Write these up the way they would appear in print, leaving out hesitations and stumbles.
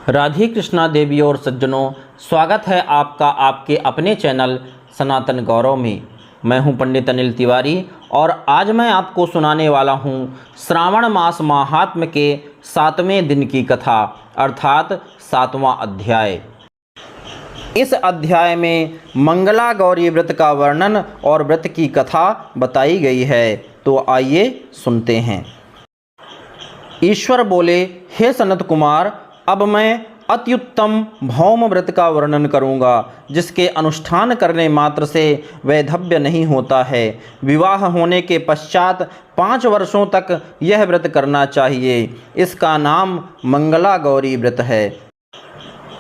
राधे कृष्णा देवी और सज्जनों, स्वागत है आपका आपके अपने चैनल सनातन गौरव में। मैं हूं पंडित अनिल तिवारी और आज मैं आपको सुनाने वाला हूं श्रावण मास महात्म्य के 7वें दिन की कथा अर्थात 7वां अध्याय। इस अध्याय में मंगला गौरी व्रत का वर्णन और व्रत की कथा बताई गई है, तो आइए सुनते हैं। ईश्वर बोले, हे सनत कुमार, अब मैं अत्युत्तम भौम व्रत का वर्णन करूंगा, जिसके अनुष्ठान करने मात्र से वैधव्य नहीं होता है। विवाह होने के पश्चात 5 वर्षों तक यह व्रत करना चाहिए। इसका नाम मंगला गौरी व्रत है।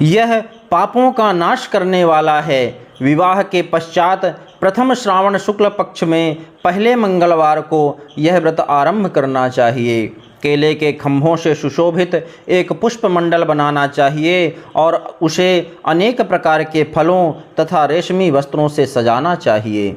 यह पापों का नाश करने वाला है। विवाह के पश्चात प्रथम श्रावण शुक्ल पक्ष में पहले मंगलवार को यह व्रत आरंभ करना चाहिए। केले के खंभों से सुशोभित एक पुष्प मंडल बनाना चाहिए और उसे अनेक प्रकार के फलों तथा रेशमी वस्त्रों से सजाना चाहिए।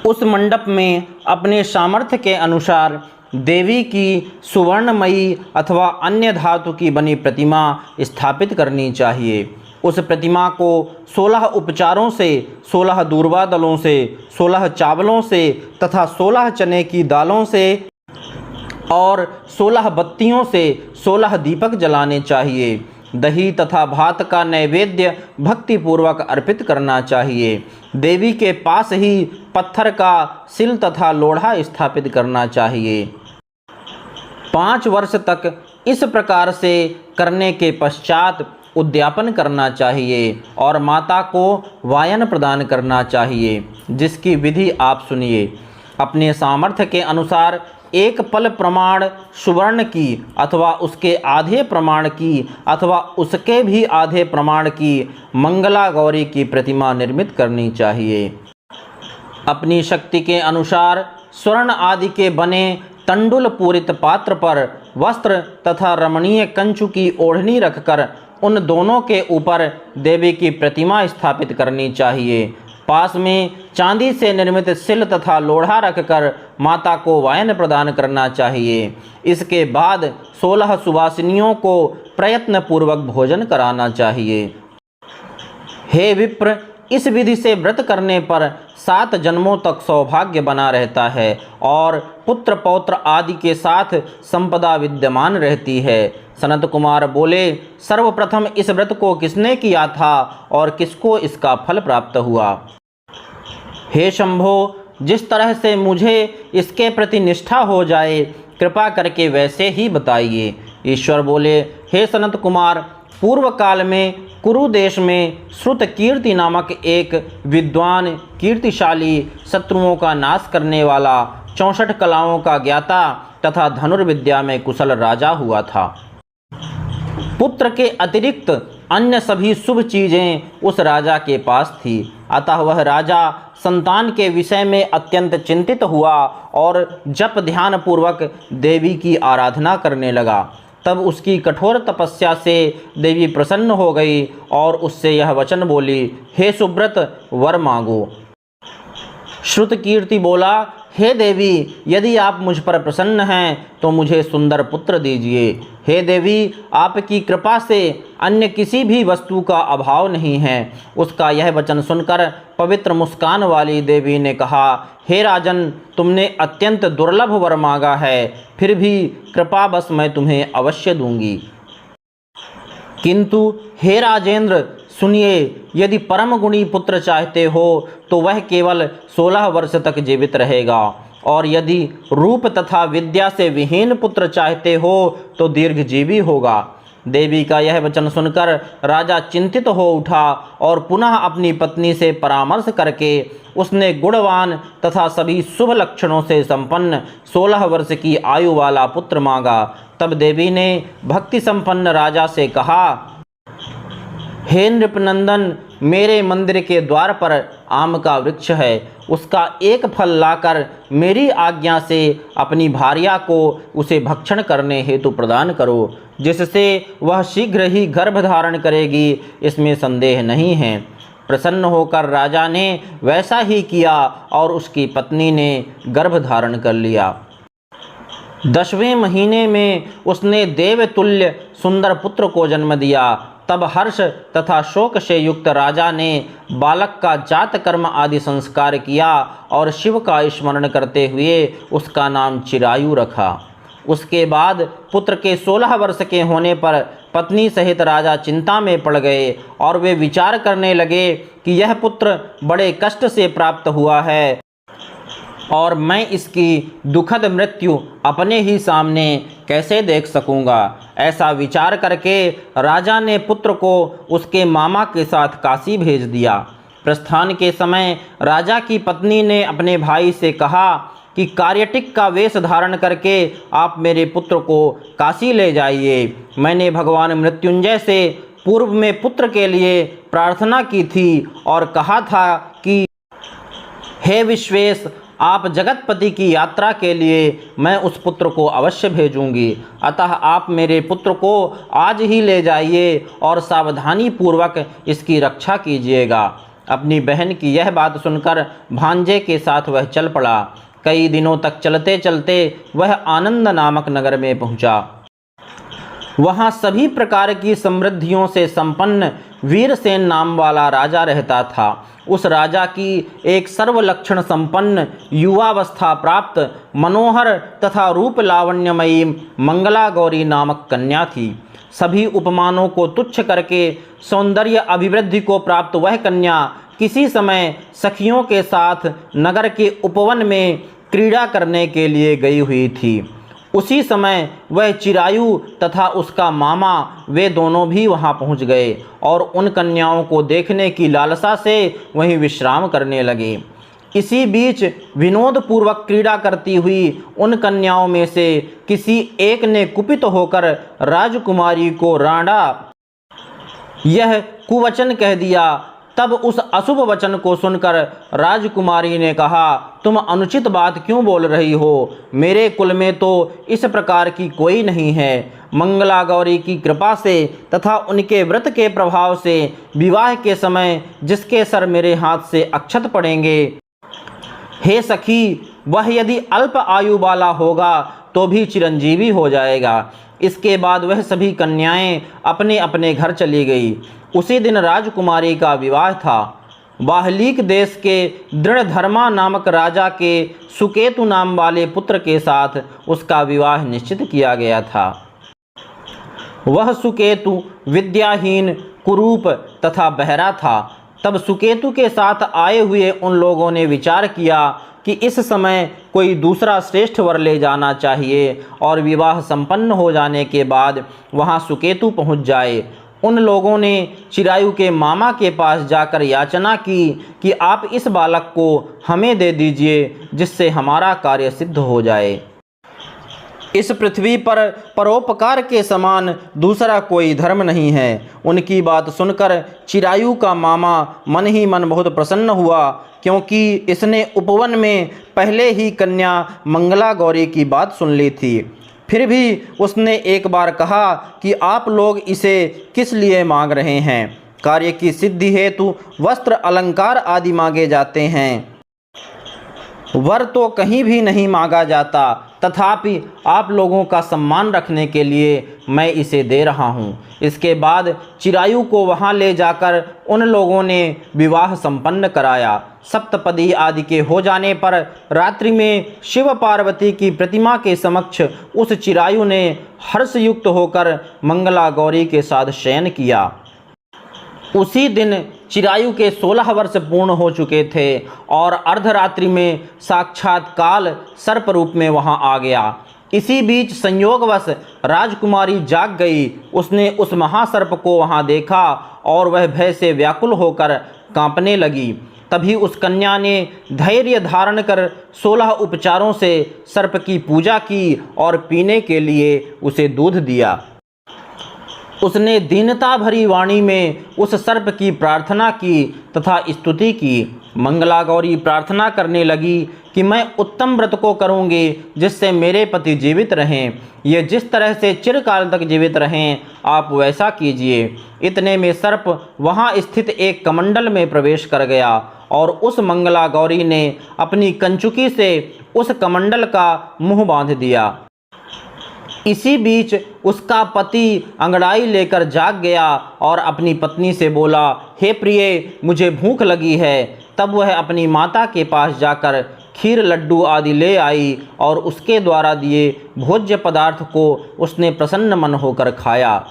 उस मंडप में अपने सामर्थ्य के अनुसार देवी की सुवर्णमयी अथवा अन्य धातु की बनी प्रतिमा स्थापित करनी चाहिए। उस प्रतिमा को 16 उपचारों से, 16 दूर्वा दलों से, 16 चावलों से तथा 16 चने की दालों से और 16 बत्तियों से 16 दीपक जलाने चाहिए। दही तथा भात का नैवेद्य भक्तिपूर्वक अर्पित करना चाहिए। देवी के पास ही पत्थर का सिल तथा लोढ़ा स्थापित करना चाहिए। 5 वर्ष तक इस प्रकार से करने के पश्चात उद्यापन करना चाहिए और माता को वायन प्रदान करना चाहिए, जिसकी विधि आप सुनिए। अपने सामर्थ्य के अनुसार 1 पल प्रमाण सुवर्ण की अथवा उसके आधे प्रमाण की अथवा उसके भी आधे प्रमाण की मंगला गौरी की प्रतिमा निर्मित करनी चाहिए। अपनी शक्ति के अनुसार स्वर्ण आदि के बने तंडुल पूरित पात्र पर वस्त्र तथा रमणीय कंचु की ओढ़नी रखकर उन दोनों के ऊपर देवी की प्रतिमा स्थापित करनी चाहिए। पास में चांदी से निर्मित सिल तथा लोढ़ा रखकर माता को वायन प्रदान करना चाहिए। इसके बाद 16 सुवासिनियों को प्रयत्न पूर्वक भोजन कराना चाहिए। हे विप्र, इस विधि से व्रत करने पर 7 जन्मों तक सौभाग्य बना रहता है और पुत्र पौत्र आदि के साथ संपदा विद्यमान रहती है। सनत कुमार बोले, सर्वप्रथम इस व्रत को किसने किया था और किसको इसका फल प्राप्त हुआ? हे शंभो, जिस तरह से मुझे इसके प्रति निष्ठा हो जाए, कृपा करके वैसे ही बताइए। ईश्वर बोले, हे सनत कुमार, पूर्व काल में कुरु देश में श्रुत कीर्ति नामक एक विद्वान, कीर्तिशाली, शत्रुओं का नाश करने वाला, 64 कलाओं का ज्ञाता तथा धनुर्विद्या में कुशल राजा हुआ था। पुत्र के अतिरिक्त अन्य सभी शुभ चीज़ें उस राजा के पास थी। अतः वह राजा संतान के विषय में अत्यंत चिंतित हुआ और जप ध्यान पूर्वक देवी की आराधना करने लगा। तब उसकी कठोर तपस्या से देवी प्रसन्न हो गई और उससे यह वचन बोली, हे सुब्रत, वर मांगो। श्रुत कीर्ति बोला, हे देवी, यदि आप मुझ पर प्रसन्न हैं तो मुझे सुंदर पुत्र दीजिए। हे देवी, आपकी कृपा से अन्य किसी भी वस्तु का अभाव नहीं है। उसका यह वचन सुनकर पवित्र मुस्कान वाली देवी ने कहा, हे राजन, तुमने अत्यंत दुर्लभ वर मांगा है, फिर भी कृपा बस मैं तुम्हें अवश्य दूंगी। किंतु हे राजेंद्र, सुनिए, यदि परम गुणी पुत्र चाहते हो तो वह केवल 16 वर्ष तक जीवित रहेगा, और यदि रूप तथा विद्या से विहीन पुत्र चाहते हो तो दीर्घजीवी होगा। देवी का यह वचन सुनकर राजा चिंतित हो उठा और पुनः अपनी पत्नी से परामर्श करके उसने गुणवान तथा सभी शुभ लक्षणों से संपन्न 16 वर्ष की आयु वाला पुत्र मांगा। तब देवी ने भक्ति संपन्न राजा से कहा, हे नृपनंदन, मेरे मंदिर के द्वार पर आम का वृक्ष है। उसका एक फल लाकर मेरी आज्ञा से अपनी भार्या को उसे भक्षण करने हेतु प्रदान करो, जिससे वह शीघ्र ही गर्भ धारण करेगी, इसमें संदेह नहीं है। प्रसन्न होकर राजा ने वैसा ही किया और उसकी पत्नी ने गर्भ धारण कर लिया। 10वें महीने में उसने देवतुल्य सुंदर पुत्र को जन्म दिया। तब हर्ष तथा शोक से युक्त राजा ने बालक का जात कर्म आदि संस्कार किया और शिव का स्मरण करते हुए उसका नाम चिरायु रखा। उसके बाद पुत्र के 16 वर्ष के होने पर पत्नी सहित राजा चिंता में पड़ गए और वे विचार करने लगे कि यह पुत्र बड़े कष्ट से प्राप्त हुआ है और मैं इसकी दुखद मृत्यु अपने ही सामने कैसे देख सकूंगा। ऐसा विचार करके राजा ने पुत्र को उसके मामा के साथ काशी भेज दिया। प्रस्थान के समय राजा की पत्नी ने अपने भाई से कहा कि कार्यटिक का वेश धारण करके आप मेरे पुत्र को काशी ले जाइए। मैंने भगवान मृत्युंजय से पूर्व में पुत्र के लिए प्रार्थना की थी और कहा था कि हे विश्वेश, आप जगतपति की यात्रा के लिए मैं उस पुत्र को अवश्य भेजूंगी। अतः आप मेरे पुत्र को आज ही ले जाइए और सावधानी पूर्वक इसकी रक्षा कीजिएगा। अपनी बहन की यह बात सुनकर भांजे के साथ वह चल पड़ा। कई दिनों तक चलते चलते वह आनंद नामक नगर में पहुंचा। वहाँ सभी प्रकार की समृद्धियों से संपन्न वीरसेन नाम वाला राजा रहता था। उस राजा की एक सर्वलक्षण संपन्न युवावस्था प्राप्त मनोहर तथा रूप लावण्यमयी मंगला गौरी नामक कन्या थी। सभी उपमानों को तुच्छ करके सौंदर्य अभिवृद्धि को प्राप्त वह कन्या किसी समय सखियों के साथ नगर के उपवन में क्रीड़ा करने के लिए गई हुई थी। उसी समय वह चिरायु तथा उसका मामा वे दोनों भी वहां पहुंच गए और उन कन्याओं को देखने की लालसा से वहीं विश्राम करने लगे। इसी बीच विनोदपूर्वक क्रीड़ा करती हुई उन कन्याओं में से किसी एक ने कुपित होकर राजकुमारी को रांडा यह कुवचन कह दिया। तब उस अशुभ वचन को सुनकर राजकुमारी ने कहा, तुम अनुचित बात क्यों बोल रही हो? मेरे कुल में तो इस प्रकार की कोई नहीं है। मंगला गौरी की कृपा से तथा उनके व्रत के प्रभाव से विवाह के समय जिसके सर मेरे हाथ से अक्षत पड़ेंगे, हे सखी, वह यदि अल्प आयु वाला होगा तो भी चिरंजीवी हो जाएगा। इसके बाद वह सभी कन्याएं अपने अपने घर चली गई। उसी दिन राजकुमारी का विवाह था। बाहलीक देश के दृढ़धर्मा नामक राजा के सुकेतु नाम वाले पुत्र के साथ उसका विवाह निश्चित किया गया था। वह सुकेतु विद्याहीन, कुरूप तथा बहरा था। तब सुकेतु के साथ आए हुए उन लोगों ने विचार किया कि इस समय कोई दूसरा श्रेष्ठ वर ले जाना चाहिए और विवाह संपन्न हो जाने के बाद वहां सुकेतु पहुंच जाए। उन लोगों ने चिरायु के मामा के पास जाकर याचना की कि आप इस बालक को हमें दे दीजिए जिससे हमारा कार्य सिद्ध हो जाए। इस पृथ्वी पर परोपकार के समान दूसरा कोई धर्म नहीं है। उनकी बात सुनकर चिरायु का मामा मन ही मन बहुत प्रसन्न हुआ, क्योंकि इसने उपवन में पहले ही कन्या मंगला गौरी की बात सुन ली थी। फिर भी उसने एक बार कहा कि आप लोग इसे किस लिए मांग रहे हैं? कार्य की सिद्धि हेतु वस्त्र अलंकार आदि मांगे जाते हैं, वर तो कहीं भी नहीं मांगा जाता। तथापि आप लोगों का सम्मान रखने के लिए मैं इसे दे रहा हूँ। इसके बाद चिरायु को वहाँ ले जाकर उन लोगों ने विवाह संपन्न कराया। सप्तपदी आदि के हो जाने पर रात्रि में शिव पार्वती की प्रतिमा के समक्ष उस चिरायु ने हर्षयुक्त होकर मंगला गौरी के साथ शयन किया। उसी दिन चिरायु के 16 वर्ष पूर्ण हो चुके थे और अर्धरात्रि में साक्षात काल सर्प रूप में वहां आ गया। इसी बीच संयोगवश राजकुमारी जाग गई। उसने उस महासर्प को वहां देखा और वह भय से व्याकुल होकर कांपने लगी। तभी उस कन्या ने धैर्य धारण कर 16 उपचारों से सर्प की पूजा की और पीने के लिए उसे दूध दिया। उसने दीनता भरी वाणी में उस सर्प की प्रार्थना की तथा स्तुति की। मंगला गौरी प्रार्थना करने लगी कि मैं उत्तम व्रत को करूँगी जिससे मेरे पति जीवित रहें। ये जिस तरह से चिरकाल तक जीवित रहें आप वैसा कीजिए। इतने में सर्प वहाँ स्थित एक कमंडल में प्रवेश कर गया और उस मंगला गौरी ने अपनी कंचुकी से उस कमंडल का मुंह बांध दिया। इसी बीच उसका पति अंगड़ाई लेकर जाग गया और अपनी पत्नी से बोला, हे प्रिय, मुझे भूख लगी है। तब वह अपनी माता के पास जाकर खीर, लड्डू आदि ले आई और उसके द्वारा दिए भोज्य पदार्थ को उसने प्रसन्न मन होकर खाया।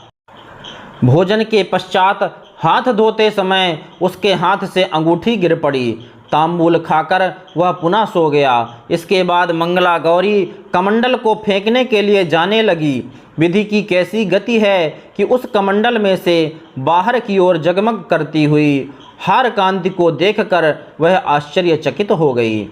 भोजन के पश्चात हाथ धोते समय उसके हाथ से अंगूठी गिर पड़ी। तांबूल खाकर वह पुनः सो गया। इसके बाद मंगला गौरी कमंडल को फेंकने के लिए जाने लगी। विधि की कैसी गति है कि उस कमंडल में से बाहर की ओर जगमग करती हुई हार कांति को देखकर वह आश्चर्यचकित हो गई।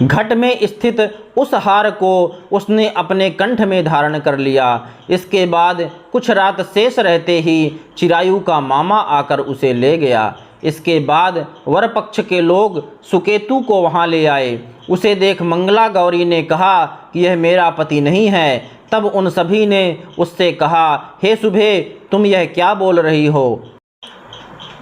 घट में स्थित उस हार को उसने अपने कंठ में धारण कर लिया। इसके बाद कुछ रात शेष रहते ही चिरायु का मामा आकर उसे ले गया। इसके बाद वर पक्ष के लोग सुकेतु को वहां ले आए। उसे देख मंगला गौरी ने कहा कि यह मेरा पति नहीं है। तब उन सभी ने उससे कहा, हे शुभे, तुम यह क्या बोल रही हो?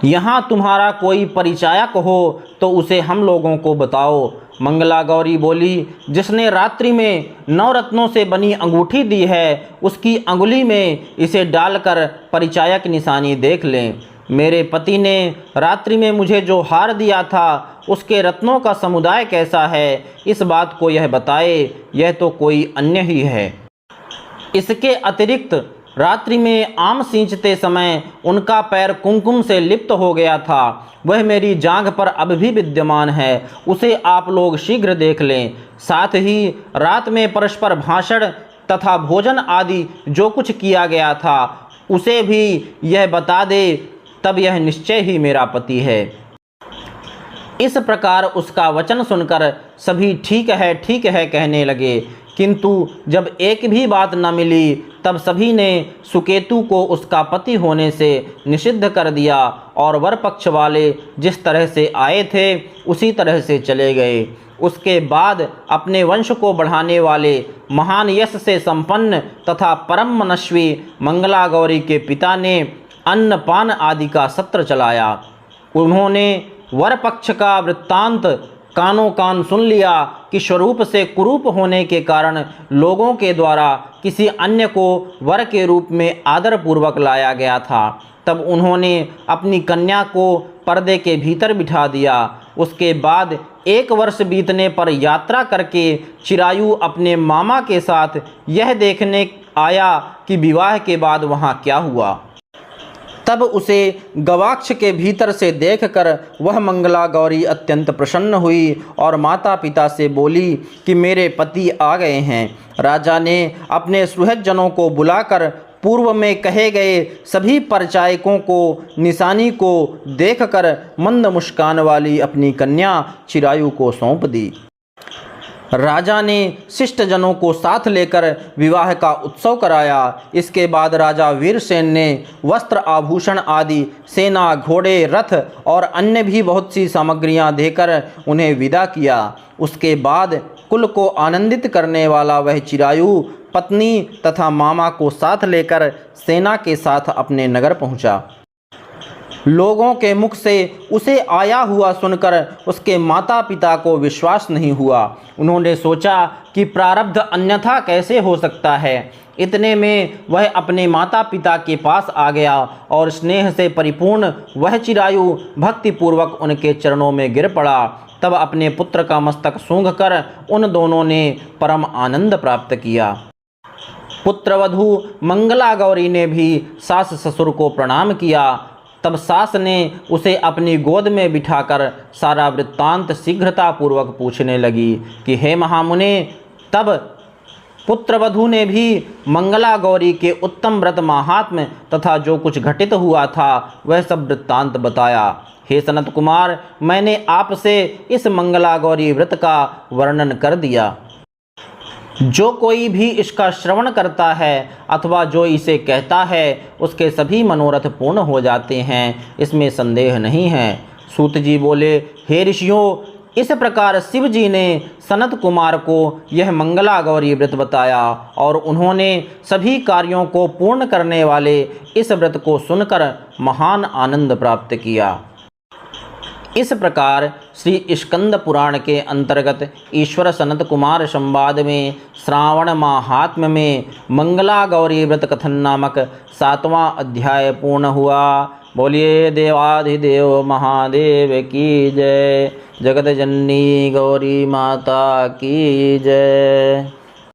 यहाँ तुम्हारा कोई परिचायक हो तो उसे हम लोगों को बताओ। मंगला गौरी बोली, जिसने रात्रि में 9 रत्नों से बनी अंगूठी दी है, उसकी अंगुली में इसे डालकर परिचायक निशानी देख लें। मेरे पति ने रात्रि में मुझे जो हार दिया था, उसके रत्नों का समुदाय कैसा है, इस बात को यह बताए। यह तो कोई अन्य ही है। इसके अतिरिक्त रात्रि में आम सींचते समय उनका पैर कुमकुम से लिप्त हो गया था। वह मेरी जांघ पर अब भी विद्यमान है। उसे आप लोग शीघ्र देख लें। साथ ही रात में परस्पर भाषण तथा भोजन आदि जो कुछ किया गया था, उसे भी यह बता दे, तब यह निश्चय ही मेरा पति है। इस प्रकार उसका वचन सुनकर सभी ठीक है कहने लगे। किंतु जब एक भी बात न मिली, तब सभी ने सुकेतु को उसका पति होने से निषिद्ध कर दिया और वर पक्ष वाले जिस तरह से आए थे उसी तरह से चले गए। उसके बाद अपने वंश को बढ़ाने वाले महान यश से संपन्न तथा परम मनस्वी मंगला गौरी के पिता ने अन्न पान आदि का सत्र चलाया। उन्होंने वर पक्ष का वृत्तांत कानों कान सुन लिया कि स्वरूप से कुरूप होने के कारण लोगों के द्वारा किसी अन्य को वर के रूप में आदरपूर्वक लाया गया था। तब उन्होंने अपनी कन्या को पर्दे के भीतर बिठा दिया। उसके बाद 1 वर्ष बीतने पर यात्रा करके चिरायु अपने मामा के साथ यह देखने आया कि विवाह के बाद वहाँ क्या हुआ। तब उसे गवाक्ष के भीतर से देखकर वह मंगला गौरी अत्यंत प्रसन्न हुई और माता पिता से बोली कि मेरे पति आ गए हैं। राजा ने अपने सुहृदजनों को बुलाकर पूर्व में कहे गए सभी परिचायकों को निशानी को देखकर मंद मुस्कान वाली अपनी कन्या चिरायु को सौंप दी। राजा ने शिष्टजनों को साथ लेकर विवाह का उत्सव कराया। इसके बाद राजा वीरसेन ने वस्त्र आभूषण आदि, सेना, घोड़े, रथ और अन्य भी बहुत सी सामग्रियां देकर उन्हें विदा किया। उसके बाद कुल को आनंदित करने वाला वह चिरायु पत्नी तथा मामा को साथ लेकर सेना के साथ अपने नगर पहुंचा। लोगों के मुख से उसे आया हुआ सुनकर उसके माता पिता को विश्वास नहीं हुआ। उन्होंने सोचा कि प्रारब्ध अन्यथा कैसे हो सकता है। इतने में वह अपने माता पिता के पास आ गया और स्नेह से परिपूर्ण वह चिरायु भक्तिपूर्वक उनके चरणों में गिर पड़ा। तब अपने पुत्र का मस्तक सूंघकर उन दोनों ने परम आनंद प्राप्त किया। पुत्रवधू मंगला गौरी ने भी सास ससुर को प्रणाम किया। तब सास ने उसे अपनी गोद में बिठाकर सारा वृत्तांत शीघ्रतापूर्वक पूछने लगी कि हे महामुने। तब पुत्रवधू ने भी मंगला गौरी के उत्तम व्रत महात्म्य तथा जो कुछ घटित हुआ था वह सब वृत्तांत बताया। हे सनत कुमार, मैंने आपसे इस मंगला गौरी व्रत का वर्णन कर दिया। जो कोई भी इसका श्रवण करता है अथवा जो इसे कहता है उसके सभी मनोरथ पूर्ण हो जाते हैं, इसमें संदेह नहीं है। सूत जी बोले, हे ऋषियों, इस प्रकार शिव जी ने सनत कुमार को यह मंगला गौरी व्रत बताया और उन्होंने सभी कार्यों को पूर्ण करने वाले इस व्रत को सुनकर महान आनंद प्राप्त किया। इस प्रकार श्री स्कंद पुराण के अंतर्गत ईश्वर सनत कुमार संवाद में श्रावण माहात्म्य में मंगला गौरी व्रत कथन नामक 7वां अध्याय पूर्ण हुआ। बोलिए देवाधिदेव महादेव की जय। जगत जननी गौरी माता की जय।